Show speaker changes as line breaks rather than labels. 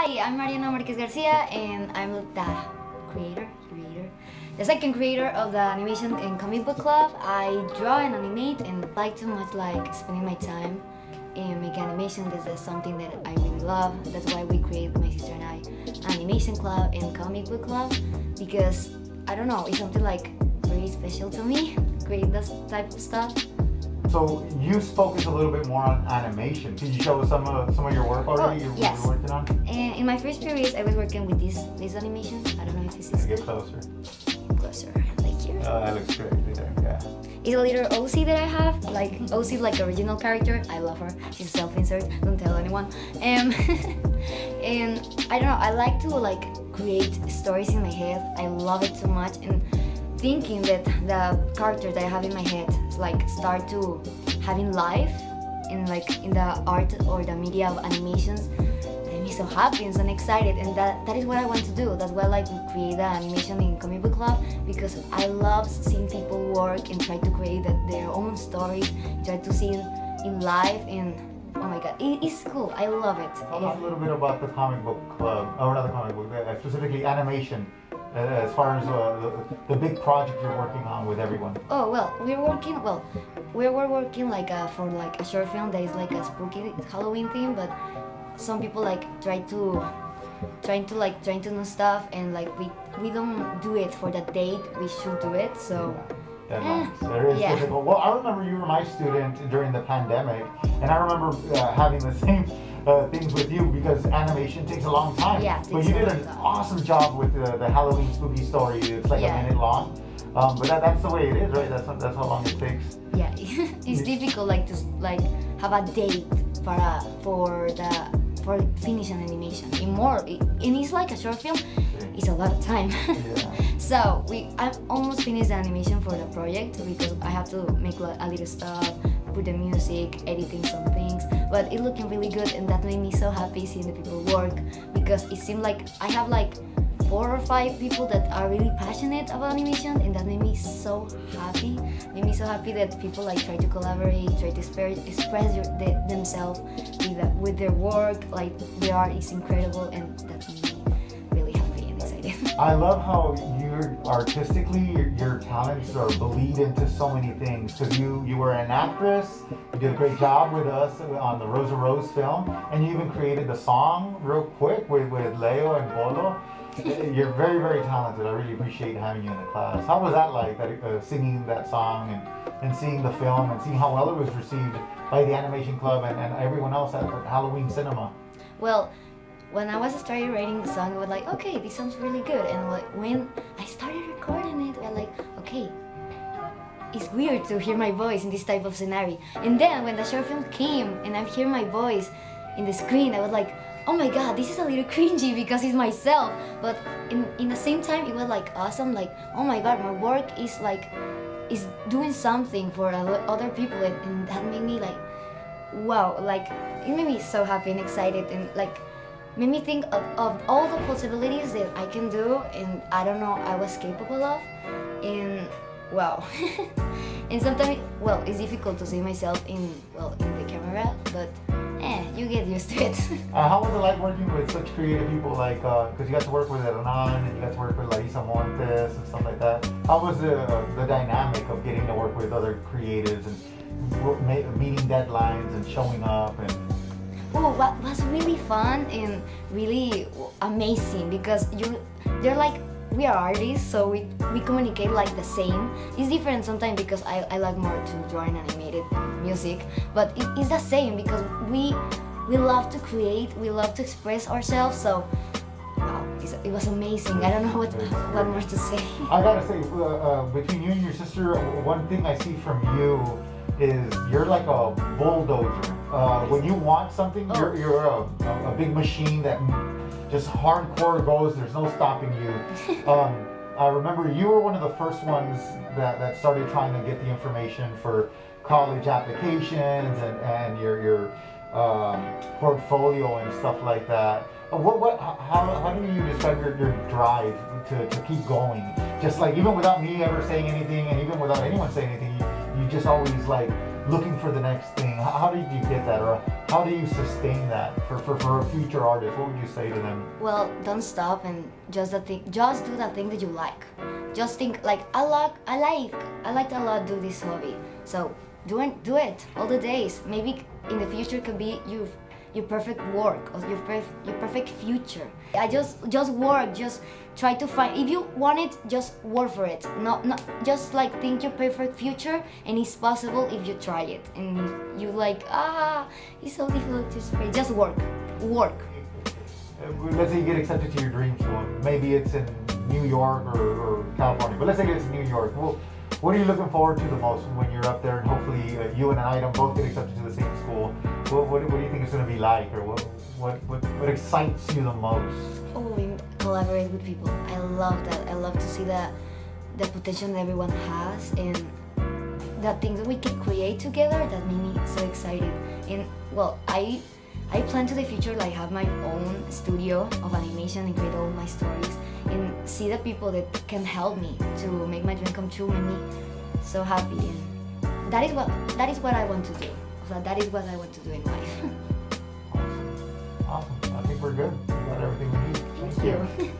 Hi, I'm Mariana Marquez Garcia, and I'm the second creator of the animation and comic book club. I draw and animate, and like too much like spending my time in making animation. This is something that I really love. That's why we created, my sister and I, an animation club and comic book club, because I don't know, it's something like very special to me, create this type of stuff.
So you focus a little bit more on animation. Can you show us some of your work already?
Yes.
You're working on?
And in my first period, I was working with this animation. I don't know if this is
Get closer.
Closer, like here.
Oh, that looks great there. Yeah.
It's a little OC that I have, like OC, like original character. I love her. She's self-insert. Don't tell anyone. And I don't know. I like to like create stories in my head. I love it so much, and thinking that the character that I have in my head like start to having life in the art or the media of animations, made me so happy and so excited, and that is what I want to do. That's why I like to create the animation in comic book club, because I love seeing people work and try to create their own stories, try to see it in life, and oh my god, it's cool. I love it.
Tell us a little bit about the comic book club, or not the comic book, specifically animation. As far as the big project you're working on with everyone.
Oh well, we were working like for like a short film that is like a spooky Halloween theme, but some people like trying to do stuff, and like we don't do it for the date we should do it. So
It is difficult. Well, I remember you were my student during the pandemic, and I remember having the same things with you, because animation takes a long time.
Yeah,
but you did an awesome job with the Halloween spooky story. It's like a minute long, but that's the way it is, right? That's how long it takes.
Yeah, it's difficult like to have a date for finishing animation. And it's like a short film. It's a lot of time. So I almost finished the animation for the project, because I have to make a little stuff, put the music, editing some things, but it's looking really good, and that made me so happy seeing the people work, because it seemed like I have like 4 or 5 people that are really passionate about animation, and that made me so happy. Made me so happy that people like try to collaborate, try to express themselves with their work. Like the art is incredible, and that made me really happy and excited.
I love how artistically your talents are bleed into so many things, because you were an actress, you did a great job with us on the Rosa Rose film, and you even created the song real quick with Leo and Bolo. You're very, very talented. I really appreciate having you in the class. How was that like, singing that song and seeing the film and seeing how well it was received by the animation club and everyone else at Halloween Cinema?
Well, when I started writing the song, I was like, okay, this sounds really good. And when I started recording it, I was like, okay, it's weird to hear my voice in this type of scenario. And then when the short film came and I hear my voice in the screen, I was like, oh my god, this is a little cringy because it's myself. But in the same time, it was like awesome, like, oh my god, my work is doing something for other people, and that made me like, wow, like, it made me so happy and excited, and like, made me think of all the possibilities that I can do, and I don't know, I was capable of, and wow. And sometimes, well, it's difficult to see myself in the camera, but you get used to it.
How was it like working with such creative people, like, because you got to work with Mayranna, and you got to work with Larissa Montes and stuff like that. How was the dynamic of getting to work with other creatives and meeting deadlines and showing up? And
oh, what was really fun and really amazing, because they're like, we are artists, so we communicate like the same. It's different sometimes because I like more to draw and animated music, but it's the same because we love to create, we love to express ourselves. So wow, it was amazing. I don't know what more to say.
I gotta say, between you and your sister, one thing I see from you is you're like a bulldozer. When you want something, you're a big machine that just hardcore goes. There's no stopping you. I remember you were one of the first ones that started trying to get the information for college applications and your portfolio and stuff like that. How do you describe your drive to keep going? Just like, even without me ever saying anything, and even without anyone saying anything, you just always like looking for the next thing. How did you get that, or how do you sustain that for a future artist? What would you say to them?
Well, don't stop and just do that thing that you like. Just think like I like a lot do this hobby. So do it all the days. Maybe in the future can be your perfect work or your perfect future. I just work, just try to find, if you want it, just work for it. Not just like think your perfect future, and it's possible if you try it. And you like, it's so difficult to say. Just work.
Let's say you get accepted to your dream school. Maybe it's in New York or California, but let's say it's in New York. Well, what are you looking forward to the most when you're up there, and hopefully you and Item both get accepted to the same school? What do you think it's going to be like, or what excites you the most?
Oh, collaborate with people. I love that. I love to see the potential that everyone has, and the things that we can create together. That made me so excited. And well, I plan to the future like have my own studio of animation and create all my stories, and see the people that can help me to make my dream come true. Make me so happy, and that is what I want to do. So that is what I want to do in life.
Awesome. I think we're good. We got everything we need.
Thank you.